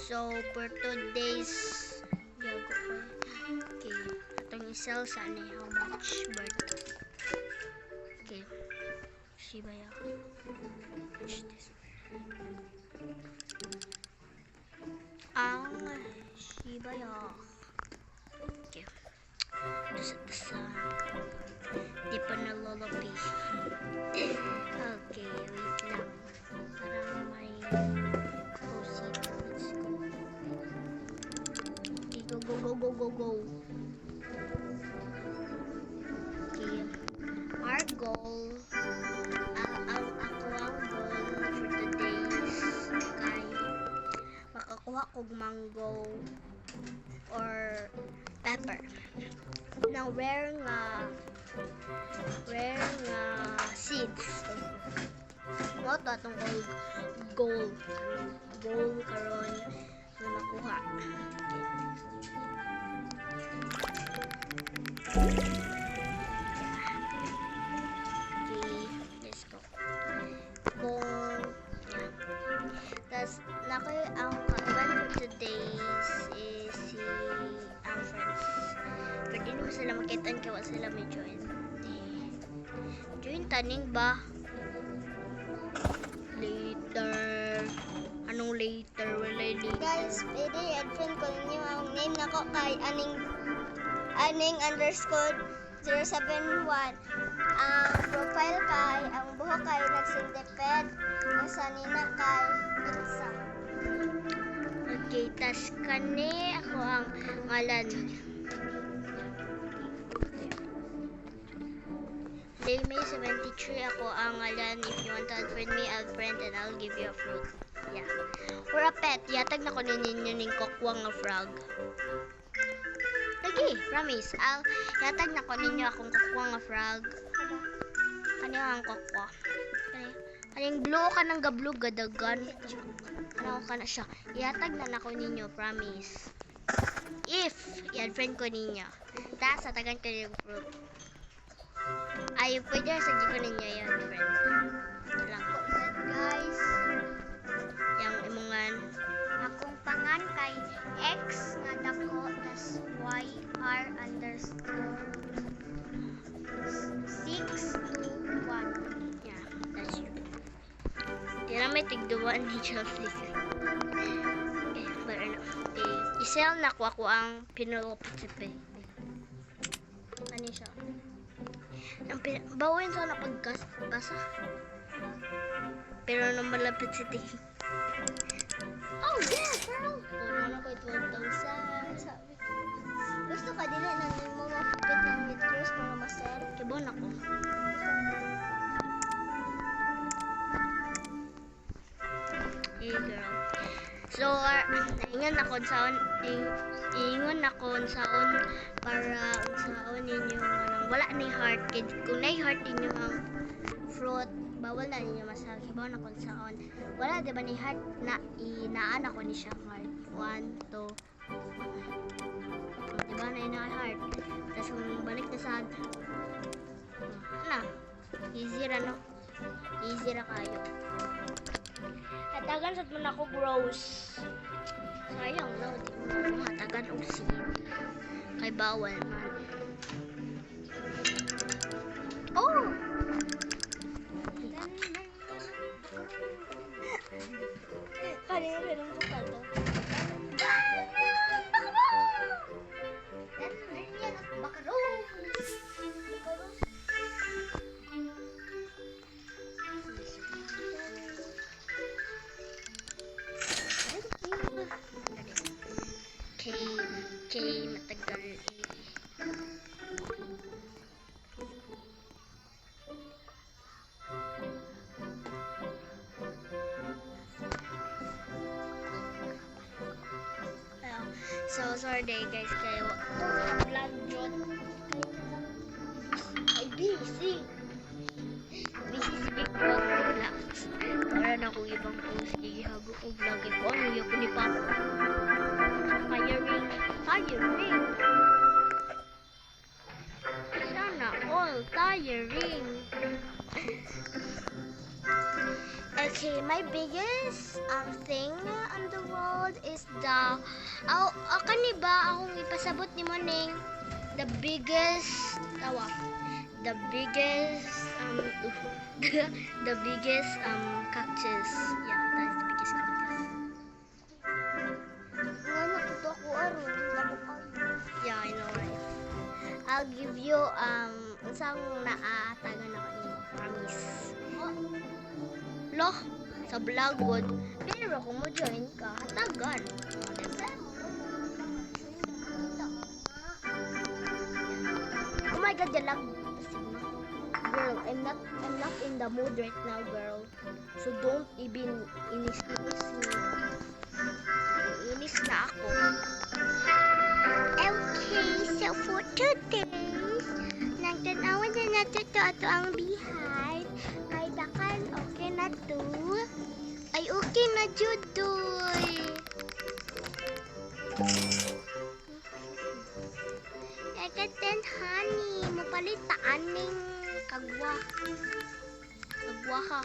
So, for today's gago ko. Okay. Itong isel sa ni how much worth. Okay. Shiba ya. Watch this. Ang Shiba ya. Okay. Just at the sun. Di pa nalolopi. Okay, wait lang. Parang may proceed. Let's go. Okay, go. Okay. Our goal, ang goal for today is kay makakuha kog mango or pepper. Now, rare nga seeds. Mo to atong gold karon na makuha. Okay, let's go. Tas nakoy ang kaiban for today's is si ang friends. Pwede naman sila makita kaya sila may join. Join taning ba? Later. Anong later? Wala later. Guys, pwede i-friend ko ninyo ang name nako kay aning_071. Ang profile kay, ang buhok kay nagsindeped. Ang sanina kay Ilsa. Okay, tas kani ako ang ngalan. May 73 ako ang ngalan. If you want to unfriend me, I'll friend and I'll give you a fruit. Yeah. Or a pet. Yatag na ko ninyo ning kokwang nga frog. Lagi, promise. Yatag na ko ninyo akong kokwang nga frog. Kani ang kokwa. Kaning blue ka ng gablug gadagan. Ano ka na siya. Yatag na nako ninyo, promise. If i-unfriend ko ninyo. Tas atagan ko yung fruit. Ay, pwede sa ko ninyo yun, friends. Lang ko. Guys, Yang imungan. akong pangan kay X nga dako tas YR_621. Yeah, that's you. Di na may tigduan ni Chelsea. Okay, but ano. Okay, isel na ko ang pinulopit-sipe. Ano siya? Bawin sa napagkasa. Pero nung malapit si Ting. Oh, yeah, girl! Puro na ko 12,000. Sabi ko. Gusto ka dili na mo mapipit ng meters para masel. Kibon ako. Hey girl. So, naingon ako saon para saon ninyo nang wala ni heart. Kung na heart ninyo ang fruit, bawal na ninyo masal. Kibaw na kung saon. Wala diba ni heart na inaan ako ni siya heart. 1, 2, diba na inaan heart. Tapos kung balik na sa ano, easy ra no? Easy ra kayo. Hatagan sa man ako gross. Sayang no, di mo hatagan og seed. Kay bawal man. Oh! Kanina rin ang bukalo. Okay, matagal So, sorry guys, kayo. Vlog yun. Ay, busy. Busy si Big Vlog Vlogs. Para na kung ibang post. Ihago ko vlog. Ay, kung ano yung ni Papa. Firing. Sana all tiring. Okay, my biggest thing on the world is the kani ba akong ipasabot ni Moning the biggest the biggest the biggest cactus. Yeah, that's the biggest cactus. Nga natuto ako aron. Yeah, I know, right? I'll give you unsang naatagan ako nimo, promise. Loh, sa vlog wood, pero kung mo join ka, hatagan. Oh my god, yalag. Girl, I'm not in the mood right now, girl. So don't even inis me. Inis na ako. Okay, so for today, nagtanawan na nato to ato ang bihay. Ay, dakan, okay na to. Ay, okay na, Judoy. Kagatan, honey. Mapalit taan ning kagwa. Kagwa ka.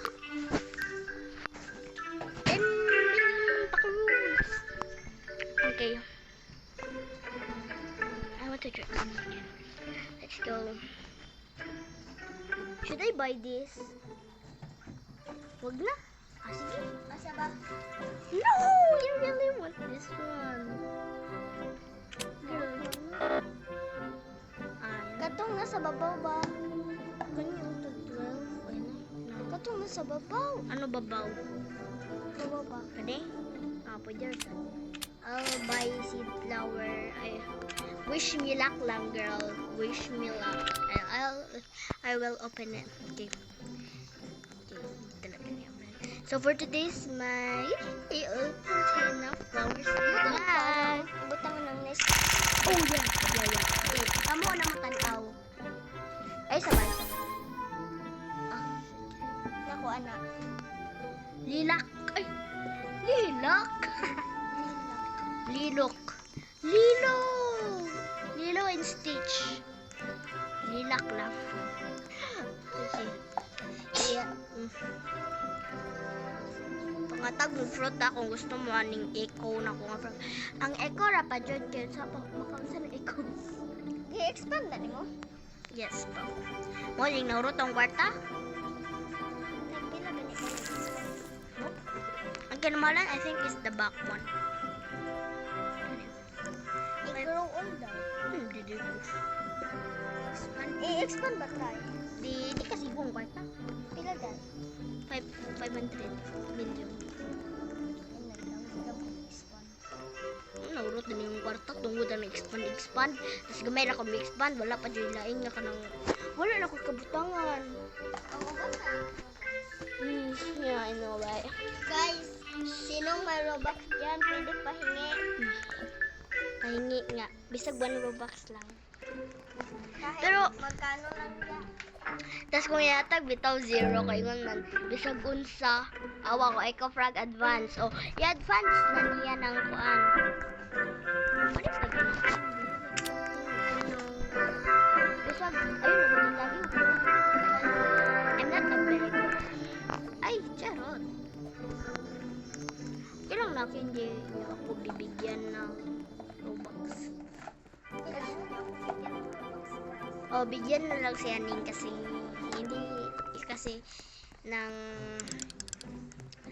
And, pakurus. Okay. I want to drink something again. Let's go. Should I buy this? Wag na. Sige. Asa ba? No! You really want this one. Girl. Katong nasa babaw ba? Kanyang to 12. Ay na. Katong nasa babaw. Ano babaw? Babaw ba? Kade? Pwede rin. I'll buy seed flower. Wish me luck lang, girl. Wish me luck. I will open it. Okay. So for today's my open of flowers. Bye. Butang ng nest. Oh yeah. Amo na matanaw. Ay sabay. Naku anak. Lilak. Ay. Lilak. Lilok. Lilo and Stitch. Lilak lang. Okay. Yeah. Pangatag mo fruit kung gusto mo aning echo na ko nga fruit. Ang echo ra pa jud kay sa pa makamsa ng echo. I-expand na nimo. Yes po. Mo ning naurot ang kwarta. Nagpila ba ni? Ang kinamalan I think is the back one. I-grow old daw. Didi ko. I-expand ba tayo? Di kasi buong kwarta. Pila dahil? 500 million. Naurot din yung kwarta tungod na expand. Tapos gamay na kami expand. Wala pa dyan laing nga kanang wala na ko kabutangan. Yeah, I know, right? Guys, sinong may Robux dyan? Pwede pahingi. Pahingi nga. Bisag 1 Robux lang. Kahit Pero- magkano lang yan. Tapos kung yatag bitaw 0 kay ngon man bisag unsa awa ko Eco Frag Advance. O i-advance na niya ng kuan. Palit na gano'n. Bisag ayun na gano'n lagi. I'm not a beggar. Ay, charot. Kailang na ako hindi ako bibigyan ng Robux. O, bigyan na lang siya ning kasi hindi kasi ng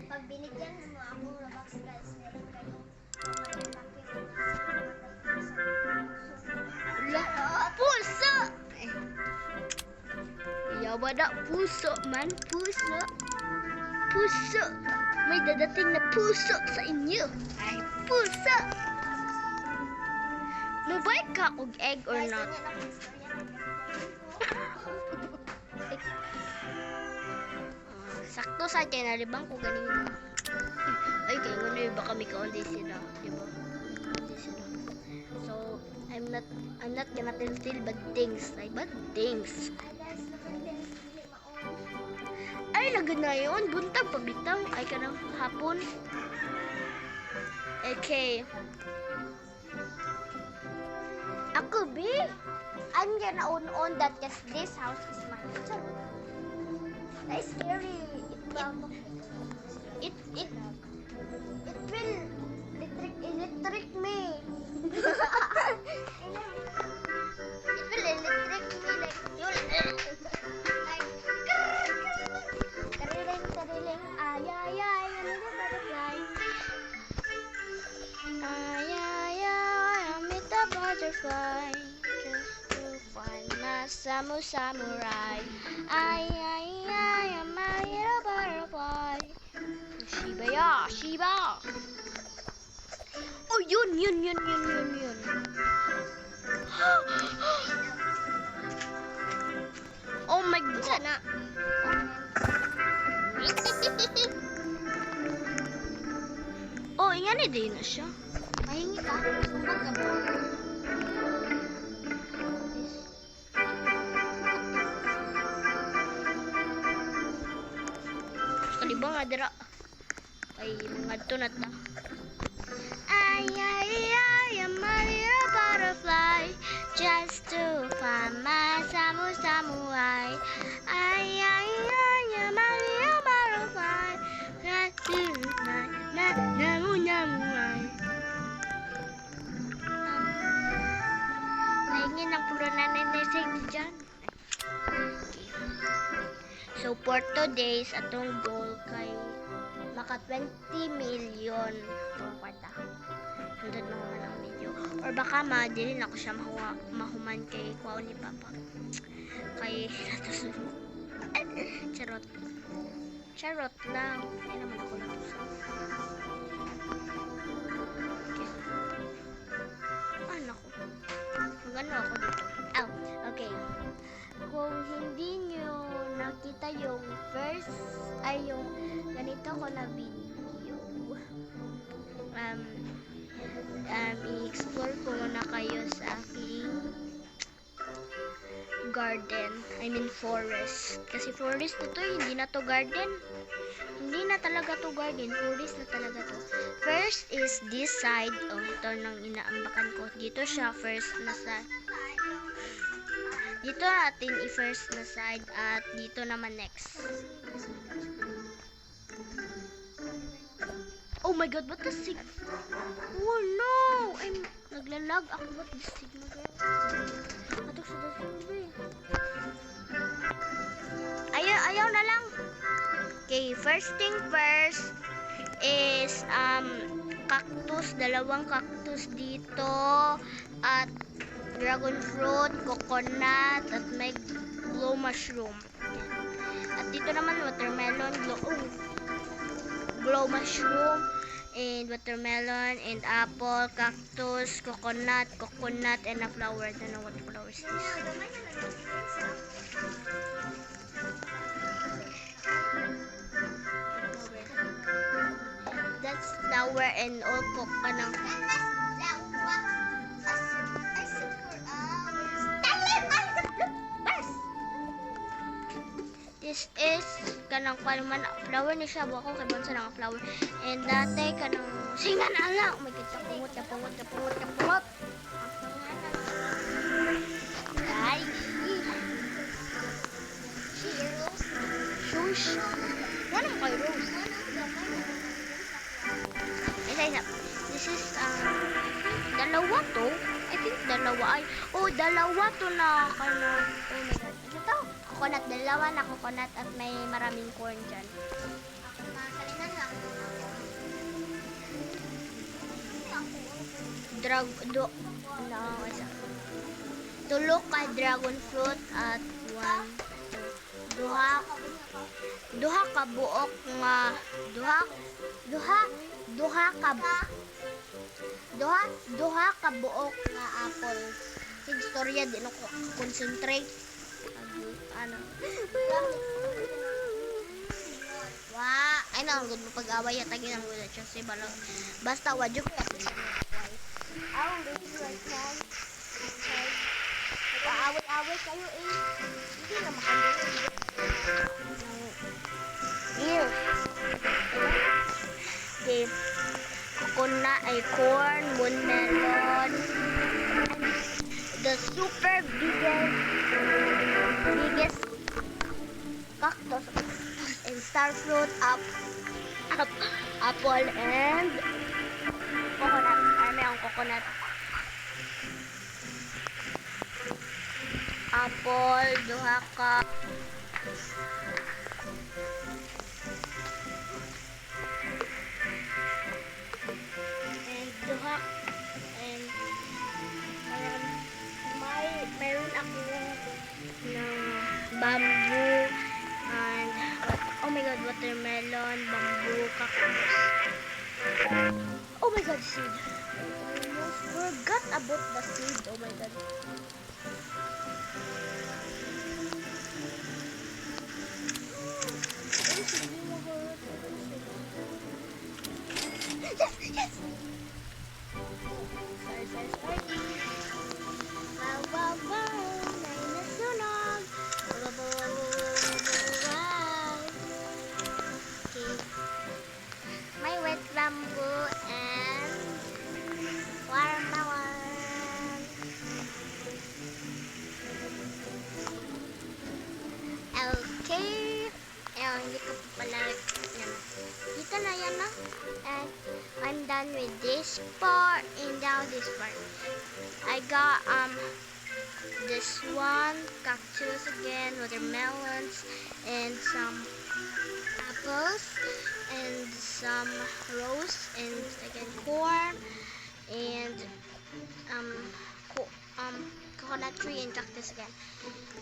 Pag binigyan mo ako Robux guys, meron kayo puso! Yawa na puso man, puso. Puso. May dadating na puso sa inyo. Ay, puso. Mubay ka og egg or not? Sakto sa akin, nalibang ko ganito. Ay, kaya nga na baka may kaunti sila. Diba? Kaunti sila. So, I'm not gonna tell bad things. Like, bad things. Ay, lagad na yun. Buntag pabitang. Ay, kanang hapon. Okay. Ako, B. I'm gonna own that because this house is mine. That's scary. butterfly, just to find my samurai. I am a little butterfly. Shiba, Shiba. Oh, yun. Oh my God. Sana. Oh, ingani din na siya. Mahingi ka. Sumbag ka ba? Kaliba nga dira. Ay, mga to na ta. I am a little butterfly, just to find my samurai. I am a little butterfly, just to find my samurai. Maingin ang pulo na nanisig dyan. So, for today's atong goal kay maka 20 million itong kwarta. Nandun na naman ang video. Or baka madilin ako siya mahuman kay kwaw ni Papa. Kay natusunod. Charot. Charot lang. Hindi naman ako natusunod. Okay. Ano ko? Magano ako dito. Oh, okay. Kung hindi nyo nakita yung first, ay yung ganito ko na video, i-explore ko muna kayo sa aking garden. I mean forest. Kasi forest na to, hindi na to garden. Hindi na talaga to garden. Forest na talaga to. First is this side. Oh, ito nang inaambakan ko. Dito siya first na side. Dito natin i-first na side at dito naman next. Oh my God, what the sig? Oh no! I'm naglalag ako. What the signal, girl? Atok sa dasin, ayaw na lang. Okay, first thing first is cactus, dalawang cactus dito at dragon fruit, coconut, at may glow mushroom. At dito naman watermelon, glow mushroom, and watermelon, and apple, cactus, coconut, and a flower. I don't know what flower is this. That's flower and all coconut. This is kanang man flower ni siya buko kay bonsa nga flower. And dati kanang singa na ala. Oh my God, pungot. Ay. Shush. Wala kay Rose. Isa. This is dalawa to. I think dalawa ay. Oh, dalawa to na kanang. Oh my God. Ano to? Coconut, dalawa na coconut at may maraming corn dyan. Tulok ka dragon fruit at duha ka buok nga duha ka buok nga apple. Sig storya din ako concentrate. Ano? Ay na, good mo pag-away at tagin ang wala siya si balang. Basta wadyo ko ako. Awang baby right now. Nag-aaway kayo eh. Hindi na makagawin. Here. Okay. Coconut ay corn, watermelon. The super biggest cactus and star fruit, apple and coconut. May ang coconut. Apple, duha ka. And duha and Oh my god, seed. Almost forgot about the seed. Oh my god. Yes! Yes! Sorry. Wow, wow, wow. May nasunog. Wow, wow, wow, wow. Okay. My wet bamboo and watermelon. Okay. Hindi ko pa pala yan. Dito na yan na. And I'm done with this part and now this part. I got this one cactus again, watermelons, and some apples, and some rose, and again corn, and coconut tree and cactus again.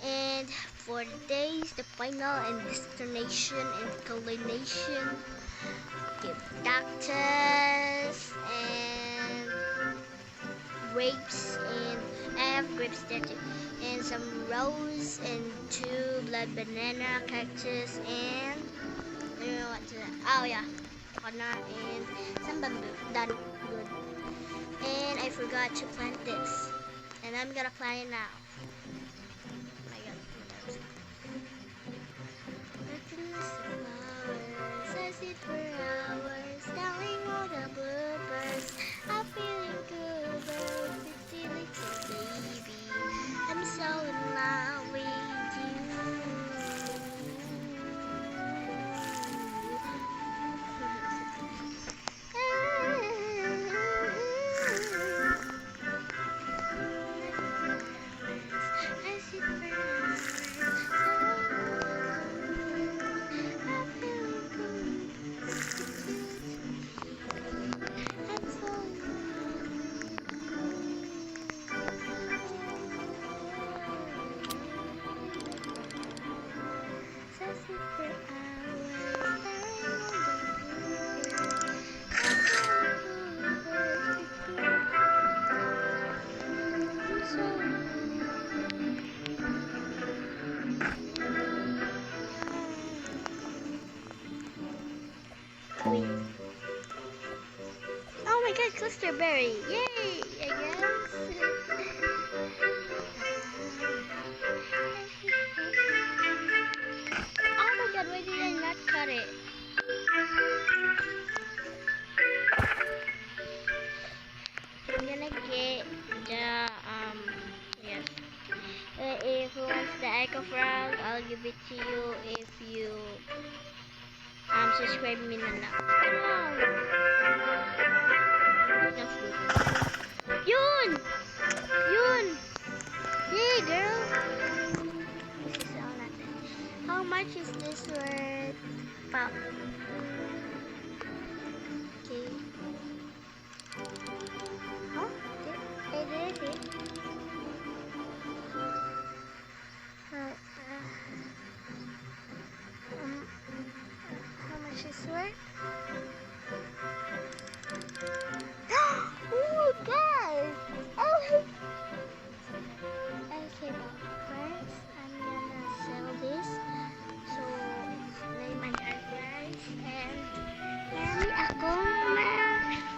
And for the days, the final and destination and culmination, okay, cactus and grapes, and I have grapes there too, and some rose and 2 blood banana, cactus, and I don't know what to, oh yeah, coconut and some bamboo. Done. Good. And I forgot to plant this, and I'm gonna plant it now. Oh my god. I sit for hours, telling all the bloopers. I'm feeling good, but pretty little baby. I'm so in love with you. I sit for hours, I'm feeling good. I'm so in love. I sit for hours, wait. Oh my god, clusterberry! Yay! I guess. Oh my god, why did I not cut it? I'm gonna get the yes. If who wants the Echo Frog, I'll give it to you if you subscribe me na lang. That's good. Yun! Yun! Yay, girl! This is all natin. How much is this worth? Pa. Okay. Huh? Did it? How much is worth? Oh, guys! Oh! Okay, but first, I'm gonna sell this. So, may mag-earn guys. And, meron akong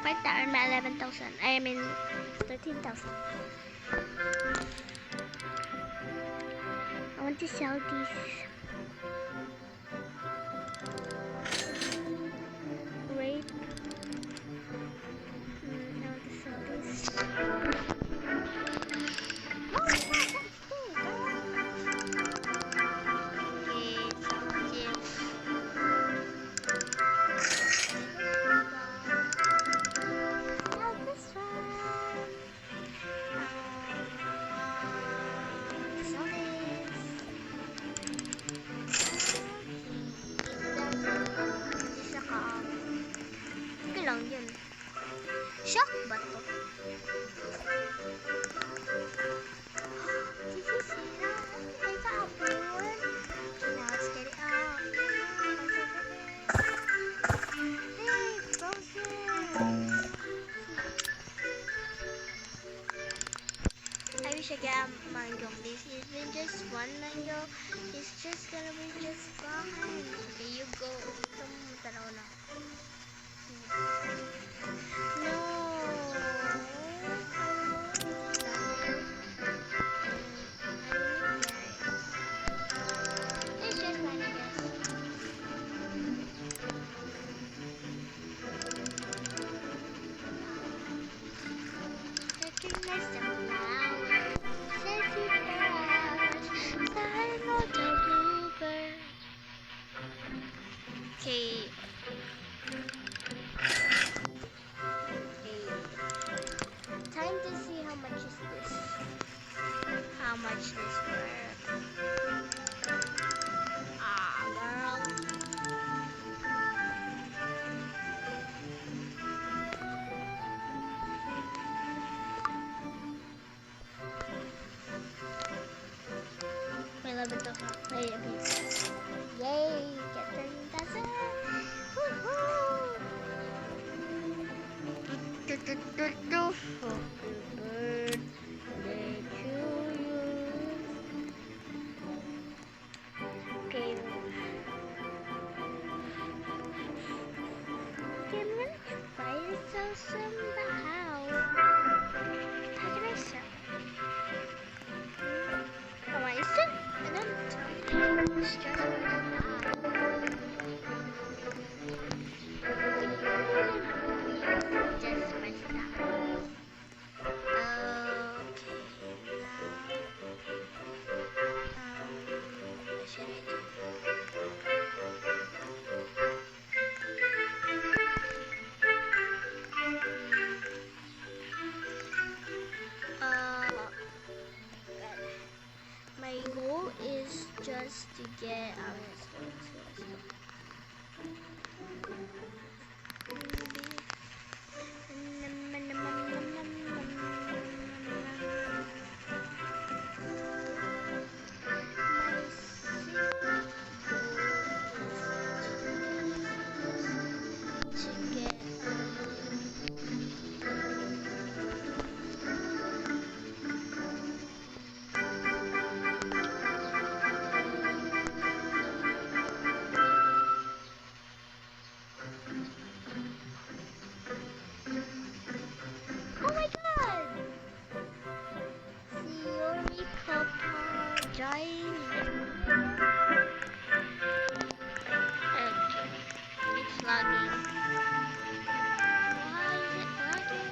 5,000, 11,000. I mean, 13,000. I want to sell these. Wait. I want to sell this. Oh, that's big. Okay, so this. Now this one. Sell this. Isa ka. Okay lang yun. Shock ba to? Did you see that? I got a blue one. Now let's get it out. Hey, frozen. mango. This isn't just one mango. It's just gonna be just fine. Okay, you go. Tanaw na. No. It's just managers. Recognize the flowers. Sexy flowers. Sign of the bluebird. Okay. Time to see how much is this. How much this worth? Ah, girl. May laban to. May laban. Yay! Get 30,000. Woohoo! Do. Happy birthday to you. Okay. Okay, I'm gonna try to sell some somehow. How can I sell? Come on, it's just, I don't tell you. It's just for just my style. Okay, now, what should I do? My goal is just to get, let's go. Oh my god! Theory Papa Giant. Okay. It's lagging. Why is it lagging?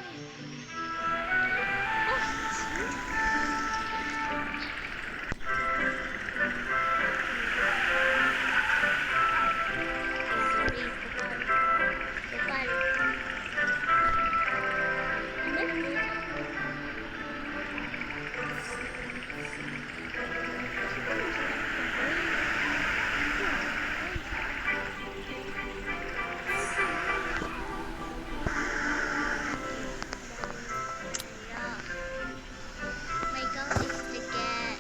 My goal is to get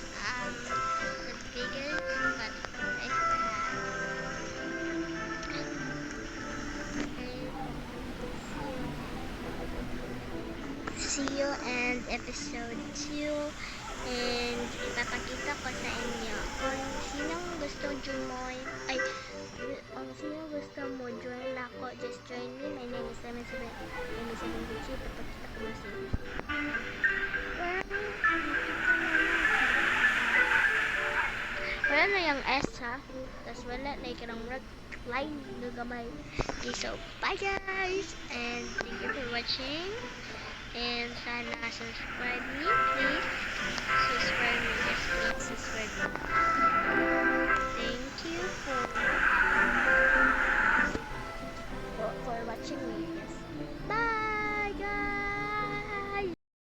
the biggest but I see you and episode 2 and ipapakita ko sa inyo kung sinong gusto join sino gusto mo join ako, just join me. My name is 77 Gucci. Papakita ko na sino. Wala na yung S ha. Tapos wala na yung line na gamay. Okay, so bye guys. And thank you for watching. And sana subscribe me, please. Subscribe me, yes, please subscribe me. Thank you for watching me, yes. Bye.